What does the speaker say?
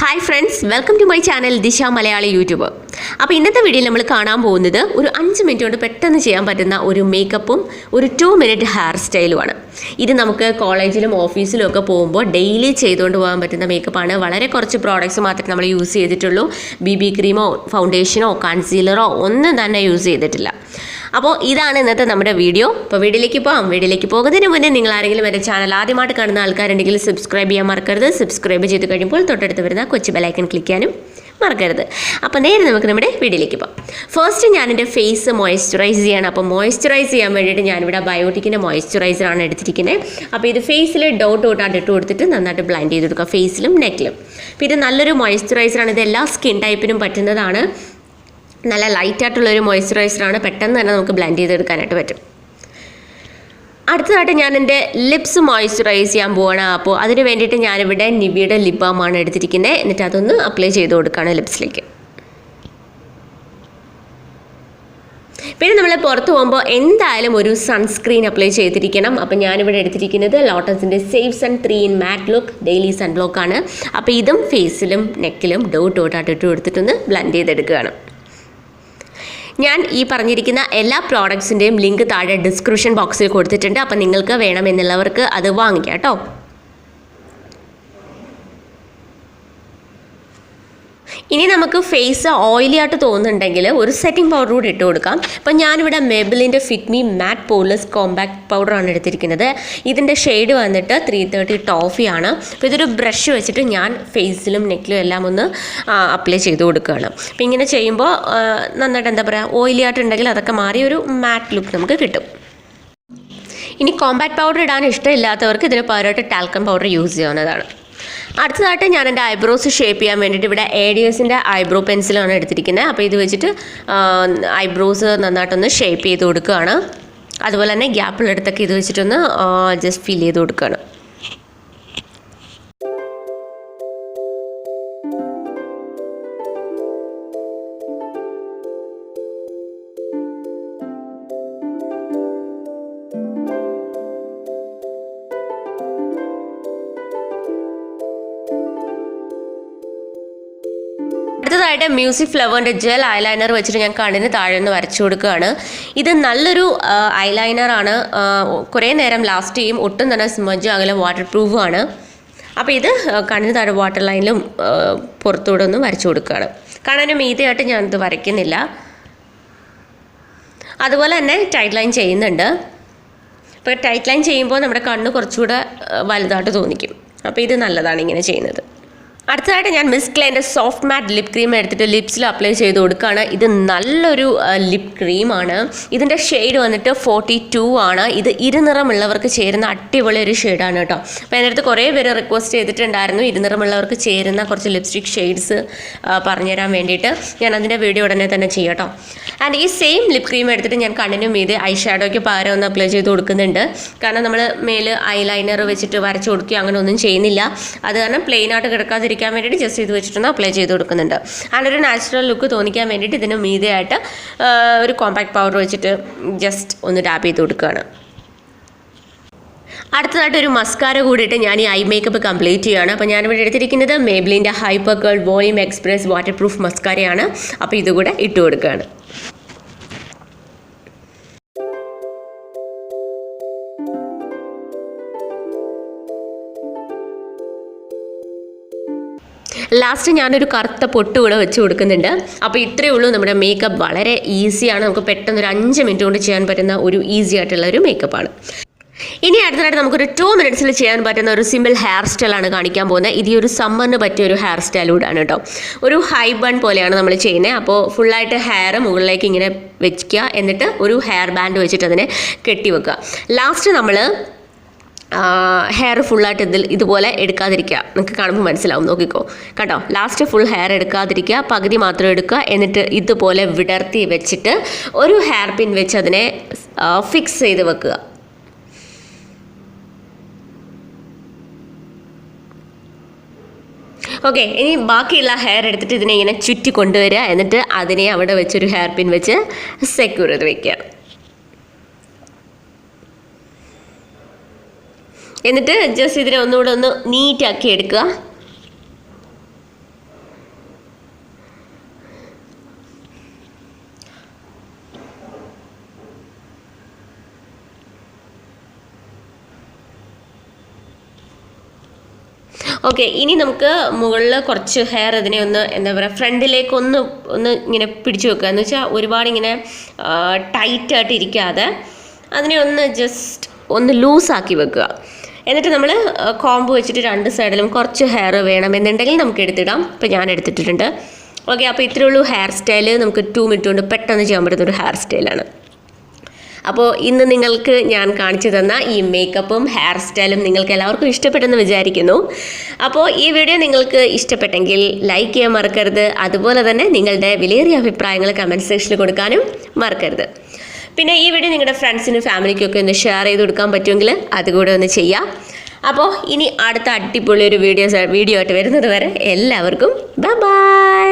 Hi friends, welcome to my channel Disha Malayalam YouTuber. അപ്പോൾ ഇന്നത്തെ വീഡിയോയിൽ നമ്മൾ കാണാൻ പോകുന്നത് ഒരു 5 മിനിറ്റ് കൊണ്ട് പെട്ടെന്ന് ചെയ്യാൻ പറ്റുന്ന ഒരു മേക്കപ്പും ഒരു 2 മിനിറ്റ് ഹെയർ സ്റ്റൈലുമാണ്. ഇത് നമുക്ക് കോളേജിലും ഓഫീസിലും ഒക്കെ പോകുമ്പോൾ ഡെയിലി ചെയ്തുകൊണ്ട് പോകാൻ പറ്റുന്ന മേക്കപ്പാണ്. വളരെ കുറച്ച് പ്രോഡക്റ്റ്സ് മാത്രമേ നമ്മൾ യൂസ് ചെയ്തിട്ടുള്ളൂ. BB ക്രീമോ ഫൗണ്ടേഷനോ കൺസീലറോ ഒന്നും തന്നെ യൂസ് ചെയ്തിട്ടില്ല. അപ്പോൾ ഇതാണ് ഇന്നത്തെ നമ്മുടെ വീഡിയോ. അപ്പോൾ വീഡിയോയിലേക്ക് പോകാം. വീഡിയോയിലേക്ക് പോകുന്നതിന് മുന്നേ നിങ്ങൾ ആരെങ്കിലും എൻ്റെ ചാനൽ ആദ്യമായിട്ട് കാണുന്ന ആൾക്കാരുണ്ടെങ്കിൽ സബ്സ്ക്രൈബ് ചെയ്യാൻ മറക്കരുത്. സബ്സ്ക്രൈബ് ചെയ്ത് കഴിയുമ്പോൾ തൊട്ടടുത്ത് വരുന്ന കൊച്ചു ബെലൈക്കൺ ക്ലിക്ക് ചെയ്യാനും മറക്കരുത്. അപ്പോൾ നേരെ നമുക്ക് നമ്മുടെ വീഡിയോയിലേക്ക് പോകാം. ഫസ്റ്റ് ഞാൻ എൻ്റെ ഫേസ് മോയ്സ്ചറൈസ് ചെയ്യണം. അപ്പോൾ മോയ്സ്ചറൈസ് ചെയ്യാൻ വേണ്ടിയിട്ട് ഞാനിവിടെ ബയോട്ടിക്കിൻ്റെ മോയ്സ്ചറൈസറാണ് എടുത്തിരിക്കുന്നത്. അപ്പോൾ ഇത് ഫേസിൽ ഡോട്ടായിട്ട് ഇട്ട് കൊടുത്തിട്ട് നന്നായിട്ട് ബ്ലെൻഡ് ചെയ്ത് കൊടുക്കുക, ഫേസിലും നെക്കിലും. അപ്പോൾ ഇത് നല്ലൊരു മോയ്സ്ചറൈസറാണ്. ഇത് എല്ലാ സ്കിൻ ടൈപ്പിനും പറ്റുന്നതാണ്. നല്ല ലൈറ്റായിട്ടുള്ളൊരു മോയ്സ്ചറൈസറാണ്. പെട്ടെന്ന് തന്നെ നമുക്ക് ബ്ലെൻഡ് ചെയ്തെടുക്കാനായിട്ട് പറ്റും. അടുത്തതായിട്ട് ഞാൻ എൻ്റെ ലിപ്സ് മോയ്സ്ചറൈസ് ചെയ്യാൻ പോവാണ്. അപ്പോൾ അതിന് വേണ്ടിയിട്ട് ഞാനിവിടെ നിവിയുടെ ലിപ് ബാമാണ് എടുത്തിരിക്കുന്നത്. എന്നിട്ട് അതൊന്ന് അപ്ലൈ ചെയ്ത് കൊടുക്കുകയാണ് ലിപ്സിലേക്ക്. പിന്നെ നമ്മൾ പുറത്ത് പോകുമ്പോൾ എന്തായാലും ഒരു സൺസ്ക്രീൻ അപ്ലൈ ചെയ്തിരിക്കണം. അപ്പോൾ ഞാനിവിടെ എടുത്തിരിക്കുന്നത് ലോട്ടസിൻ്റെ safe sun 3 in matte look daily സൺബ്ലോക്കാണ്. അപ്പോൾ ഇതും ഫേസിലും നെക്കിലും ഡോട്ടായിട്ട് ഇട്ട് കൊടുത്തിട്ടൊന്ന് ബ്ലെൻഡ് ചെയ്തെടുക്കുകയാണ്. ഞാൻ ഈ പറഞ്ഞിരിക്കുന്ന എല്ലാ പ്രോഡക്ട്സിൻ്റെയും ലിങ്ക് താഴെ ഡിസ്ക്രിപ്ഷൻ ബോക്സിൽ കൊടുത്തിട്ടുണ്ട്. അപ്പോൾ നിങ്ങൾക്ക് വേണമെന്നുള്ളവർക്ക് അത് വാങ്ങിക്കാം കേട്ടോ. ഇനി നമുക്ക് ഫേസ് ഓയിലി ആയിട്ട് തോന്നുന്നുണ്ടെങ്കിൽ ഒരു സെറ്റിംഗ് പൗഡർ കൂടി ഇട്ട് കൊടുക്കാം. അപ്പം ഞാനിവിടെ മെബിലിൻ്റെ ഫിറ്റ് മീ മാറ്റ് പോർലെസ് കോമ്പാക്ട് പൗഡറാണ് എടുത്തിരിക്കുന്നത്. ഇതിൻ്റെ ഷെയ്ഡ് വന്നിട്ട് 330 ടോഫിയാണ്. അപ്പോൾ ഇതൊരു ബ്രഷ് വെച്ചിട്ട് ഞാൻ ഫേസിലും നെക്കിലും എല്ലാം ഒന്ന് അപ്ലൈ ചെയ്ത് കൊടുക്കുകയാണ്. അപ്പോൾ ഇങ്ങനെ ചെയ്യുമ്പോൾ നന്നായിട്ട് എന്താ പറയുക, ഓയിലി ആയിട്ടുണ്ടെങ്കിൽ അതൊക്കെ മാറി ഒരു മാറ്റ് ലുക്ക് നമുക്ക് കിട്ടും. ഇനി കോമ്പാക്ട് പൗഡർ ഇടാൻ ഇഷ്ടമില്ലാത്തവർക്ക് ഇതിന് പകരമായിട്ട് ടാൽക്കം പൗഡർ യൂസ് ചെയ്യാവുന്നതാണ്. അടുത്തതായിട്ട് ഞാൻ എൻ്റെ ഐബ്രോസ് ഷേപ്പ് ചെയ്യാൻ വേണ്ടിയിട്ട് ഇവിടെ ഏഡിയസിൻ്റെ ഐബ്രോ പെൻസിലാണ് എടുത്തിരിക്കുന്നത്. അപ്പോൾ ഇത് വെച്ചിട്ട് ഐബ്രോസ് നന്നായിട്ടൊന്ന് ഷേപ്പ് ചെയ്ത് കൊടുക്കുകയാണ്. അതുപോലെ തന്നെ ഗ്യാപ്പിലെടുത്തൊക്കെ ഇത് വെച്ചിട്ടൊന്ന് ജസ്റ്റ് ഫിൽ ചെയ്ത് കൊടുക്കുകയാണ്. അടുത്തതായിട്ട് മ്യൂസിക് ഫ്ലവറിൻ്റെ ജെൽ ഐലൈനർ വെച്ചിട്ട് ഞാൻ കണ്ണിന് താഴെ ഒന്ന് വരച്ചു കൊടുക്കുകയാണ്. ഇത് നല്ലൊരു ഐലൈനറാണ്. കുറേ നേരം ലാസ്റ്റ് ചെയ്യും, ഒട്ടും തന്നെ സ്മജ് ആകില്ല, വാട്ടർ പ്രൂഫുമാണ്. അപ്പോൾ ഇത് കണ്ണിന് താഴെ വാട്ടർ ലൈനിലും പുറത്തൂടെ ഒന്ന് വരച്ചു കൊടുക്കുകയാണ്. കണ്ണിന് മീതയായിട്ട് ഞാനിത് വരയ്ക്കുന്നില്ല. അതുപോലെ തന്നെ ടൈറ്റ് ലൈൻ ചെയ്യുന്നുണ്ട്. അപ്പോൾ ടൈറ്റ് ലൈൻ ചെയ്യുമ്പോൾ നമ്മുടെ കണ്ണ് കുറച്ചുകൂടെ വലുതായിട്ട് തോന്നിക്കും. അപ്പോൾ ഇത് നല്ലതാണ് ഇങ്ങനെ ചെയ്യുന്നത്. അടുത്തതായിട്ട് ഞാൻ മിസ് ക്ലെയിൻ്റെ സോഫ്റ്റ് മാറ്റ് ലിപ് ക്രീം എടുത്തിട്ട് ലിപ്സിൽ അപ്ലൈ ചെയ്ത് കൊടുക്കുകയാണ്. ഇത് നല്ലൊരു ലിപ് ക്രീമാണ്. ഇതിൻ്റെ ഷെയ്ഡ് വന്നിട്ട് 42 ആണ്. ഇത് ഇരുനിറമുള്ളവർക്ക് ചേരുന്ന അടിപൊളി ഒരു ഷെയ്ഡാണ് കേട്ടോ. അപ്പോൾ എൻ്റെ അടുത്ത് കുറേ പേര് റിക്വസ്റ്റ് ചെയ്തിട്ടുണ്ടായിരുന്നു ഇരുനിറമുള്ളവർക്ക് ചേരുന്ന കുറച്ച് ലിപ്സ്റ്റിക് ഷെയ്ഡ്സ് പറഞ്ഞുതരാൻ വേണ്ടിയിട്ട്. ഞാൻ അതിൻ്റെ വീഡിയോ ഉടനെ തന്നെ ചെയ്യാം കേട്ടോ. ആൻഡ് ഈ സെയിം ലിപ് ക്രീം എടുത്തിട്ട് ഞാൻ കണ്ണിനും മീത് ഐ ഷാഡോയ്ക്ക് പകരം ഒന്ന് അപ്ലൈ ചെയ്ത് കൊടുക്കുന്നുണ്ട്. കാരണം നമ്മൾ മേല് ഐലൈനർ വെച്ചിട്ട് വരച്ച് കൊടുക്കുകയോ അങ്ങനെ ഒന്നും ചെയ്യുന്നില്ല. അത് കാരണം പ്ലെയിനായിട്ട് കിടക്കാതിരിക്കും വേണ്ടിയിട്ട് ജസ്റ്റ് ഇത് വെച്ചിട്ടൊന്ന് അപ്ലൈ ചെയ്ത് കൊടുക്കുന്നുണ്ട്. ആൻഡ് ഒരു നാച്ചുറൽ ലുക്ക് തോന്നിക്കാൻ വേണ്ടിയിട്ട് ഇതിന് മീതെയായിട്ട് ഒരു കോമ്പാക്ട് പൗഡർ വെച്ചിട്ട് ജസ്റ്റ് ഒന്ന് ടാപ്പ് ചെയ്ത് കൊടുക്കുകയാണ്. അടുത്തതായിട്ട് ഒരു മസ്കാര കൂടിയിട്ട് ഞാൻ ഈ ഐ മേക്കപ്പ് കംപ്ലീറ്റ് ചെയ്യുകയാണ്. അപ്പോൾ ഞാനിവിടെ എടുത്തിരിക്കുന്നത് മേബിലിൻ്റെ ഹൈപ്പർ കേൾ വോളിയം എക്സ്പ്രസ് വാട്ടർ പ്രൂഫ് മസ്കാരയാണ്. അപ്പോൾ ഇതുകൂടെ ഇട്ട് കൊടുക്കുകയാണ്. ലാസ്റ്റ് ഞാനൊരു കറുത്ത പൊട്ട് കൂടെ വെച്ച് കൊടുക്കുന്നുണ്ട്. അപ്പോൾ ഇത്രയേ ഉള്ളൂ നമ്മുടെ മേക്കപ്പ്. വളരെ ഈസിയാണ്. നമുക്ക് പെട്ടെന്ന് ഒരു 5 മിനിറ്റ് കൊണ്ട് ചെയ്യാൻ പറ്റുന്ന ഒരു ഈസി ആയിട്ടുള്ള ഒരു മേക്കപ്പാണ്. ഇനി അടുത്തതായിട്ട് നമുക്കൊരു 2 മിനിറ്റ്സിൽ ചെയ്യാൻ പറ്റുന്ന ഒരു സിമ്പിൾ ഹെയർ സ്റ്റൈലാണ് കാണിക്കാൻ പോകുന്നത്. ഇത് ഒരു സമ്മറിന് പറ്റിയ ഒരു ഹെയർ സ്റ്റൈലൂടാണ് കേട്ടോ. ഒരു ഹൈ ബൺ പോലെയാണ് നമ്മൾ ചെയ്യുന്നത്. അപ്പോൾ ഫുള്ളായിട്ട് ഹെയർ മുകളിലേക്ക് ഇങ്ങനെ വെക്കുക, എന്നിട്ട് ഒരു ഹെയർ ബാൻഡ് വെച്ചിട്ട് അതിനെ കെട്ടി വെക്കുക. ലാസ്റ്റ് നമ്മൾ ഹെയർ ഫുള്ളായിട്ട് ഇതുപോലെ എടുക്കാതിരിക്കുക. നിങ്ങൾക്ക് കാണുമ്പോൾ മനസ്സിലാവും, നോക്കിക്കോ കേട്ടോ. ലാസ്റ്റ് ഫുൾ ഹെയർ എടുക്കാതിരിക്കുക, പകുതി മാത്രം എടുക്കുക. എന്നിട്ട് ഇതുപോലെ വിടർത്തി വെച്ചിട്ട് ഒരു ഹെയർ പിൻ വെച്ച് അതിനെ ഫിക്സ് ചെയ്ത് വെക്കുക. ഓക്കെ, ഇനി ബാക്കിയുള്ള ഹെയർ എടുത്തിട്ട് ഇതിനെ ഇങ്ങനെ ചുറ്റി കൊണ്ടുവരിക. എന്നിട്ട് അതിനെ അവിടെ വെച്ചൊരു ഹെയർ പിൻ വെച്ച് സെക്യൂർ ചെയ്ത് വെക്കുക. എന്നിട്ട് ജസ്റ്റ് ഇതിനെ ഒന്നുകൂടെ ഒന്ന് നീറ്റാക്കി എടുക്കുക. ഓക്കെ, ഇനി നമുക്ക് മുകളിൽ കുറച്ച് ഹെയർ അതിനെ ഒന്ന് എന്താ പറയുക ഫ്രണ്ടിലേക്ക് ഒന്ന് ഇങ്ങനെ പിടിച്ചു വെക്കുക. എന്ന് വെച്ചാൽ ഒരുപാട് ഇങ്ങനെ ടൈറ്റായിട്ട് ഇരിക്കാതെ അതിനെ ഒന്ന് ജസ്റ്റ് ഒന്ന് ലൂസാക്കി വെക്കുക. എന്നിട്ട് നമ്മൾ കോംബ് വെച്ചിട്ട് രണ്ട് സൈഡിലും കുറച്ച് ഹെയർ വേണമെന്നുണ്ടെങ്കിൽ നമുക്ക് എടുത്തിടാം. ഇപ്പോൾ ഞാൻ എടുത്തിട്ടുണ്ട്. ഓക്കെ, അപ്പോൾ ഇത്രയേ ഉള്ളൂ ഹെയർ സ്റ്റൈൽ. നമുക്ക് 2 മിനിറ്റ് കൊണ്ട് പെട്ടെന്ന് ചെയ്യാൻ പറ്റുന്ന ഒരു ഹെയർ സ്റ്റൈലാണ്. അപ്പോൾ ഇന്ന് നിങ്ങൾക്ക് ഞാൻ കാണിച്ചു തന്ന ഈ മേക്കപ്പും ഹെയർ സ്റ്റൈലും നിങ്ങൾക്ക് എല്ലാവർക്കും ഇഷ്ടപ്പെട്ടെന്ന് വിചാരിക്കുന്നു. അപ്പോൾ ഈ വീഡിയോ നിങ്ങൾക്ക് ഇഷ്ടപ്പെട്ടെങ്കിൽ ലൈക്ക് ചെയ്യാൻ മറക്കരുത്. അതുപോലെ തന്നെ നിങ്ങളുടെ വിലയേറിയ അഭിപ്രായങ്ങൾ കമൻറ്റ് സെക്ഷനിൽ കൊടുക്കാനും മറക്കരുത്. പിന്നെ ഈ വീഡിയോ നിങ്ങളുടെ ഫ്രണ്ട്സിനും ഫാമിലിക്കൊക്കെ ഒന്ന് ഷെയർ ചെയ്ത് കൊടുക്കാൻ പറ്റുമെങ്കിൽ അതുകൂടെ ഒന്ന് ചെയ്യാം. അപ്പോൾ ഇനി അടുത്ത അടിപൊളി ഒരു വീഡിയോ ആയിട്ട് വരുന്നത് വരെ എല്ലാവർക്കും ബൈ.